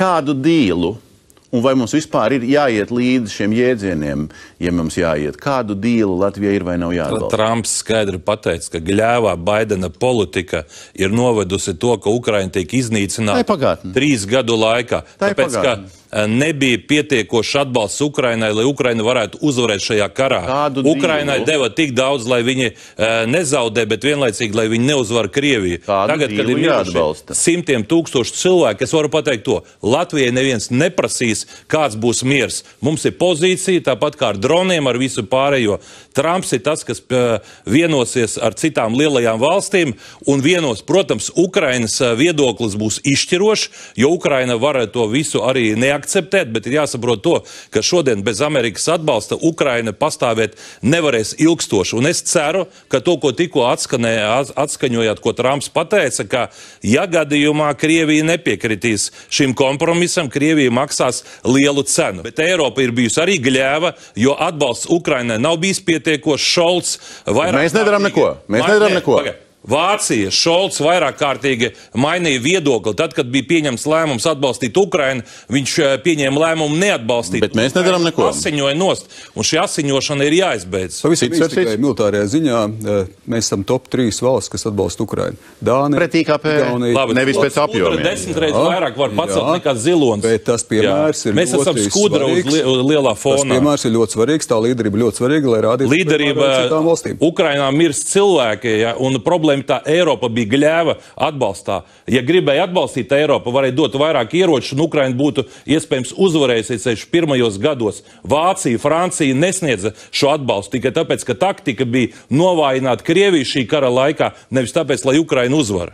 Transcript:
kādu dīlu, un vai mums vispār ir jāiet līdz šiem jēdzieniem, ja mums jāiet? Kādu dīlu Latvijai ir vai nav jāatbalsta? Trumps skaidri pateica, ka gļēvā Baidena politika ir novedusi to, ka Ukraina tiek iznīcināta 3 gadu laikā. Tāpēc, ka nebija pietiekoši atbalsts Ukrainai, lai Ukraina varētu uzvarēt šajā karā. Ukrainai deva tik daudz, lai viņi nezaudē, bet vienlaicīgi, lai viņi neuzvar Krieviju. Tagad, kad ir miruši simtiem tūkstoši cilvēki, es varu pateikt to, Latvijai neviens neprasīs, kāds būs miers. Mums ir pozīcija, tāpat kā ar droniem, ar visu pārējo. Trumps ir tas, kas vienosies ar citām lielajām valstīm un vienos, protams, Ukrainas viedoklis būs izšķirošs, jo Ukraina var to visu arī neakceptēt, bet ir jāsaprot to, ka šodien bez Amerikas atbalsta Ukraina pastāvēt nevarēs ilgstoši. Un es ceru, ka to, ko tikko atskaņojāt, ko Trumps pateica, ka ja gadījumā Krievija nepiekritīs šim kompromisam, Krievija maksās lielu cenu. Bet Eiropa ir bijusi arī gļēva, jo atbalsts Ukrainai nav bijis pietiekoši. Šolts vairāk... Mēs nedaram neko. Vācija, Šolts vairāk kārtīgi mainīja viedokli. Tad, kad bija pieņemts lēmums atbalstīt Ukrainu, viņš pieņēma lēmumu neatbalstīt. Bet mēs nedaram neko. Asiņoja nost, un šī asiņošana ir jāizbeidz. Pavisam īsti tikai militārajā ziņā mēs esam top 3 valsts, kas atbalsta Ukrainu. Dānija, pret IKP, nevis pēc apjomiem. 10 reizes vairāk var pacelt nekā Zilonis. Bet tas piemērs ir mēs esam skudra uz lielā fonā. Tas piemērs ir ļoti svarīgs, tā līderība ļoti svarīga, lai rādītu citām valstīm. Ukrainā mirst cilvēki, un problēma tā Eiropa bija gļēva atbalstā. Ja gribēja atbalstīt Eiropu, varēja dot vairāk ieroču, un Ukraina būtu iespējams uzvarējusies pirmajos gados. Vācija, Francija nesniedza šo atbalstu tikai tāpēc, ka taktika bija novājināt Krieviju šī kara laikā, nevis tāpēc, lai Ukraina uzvar.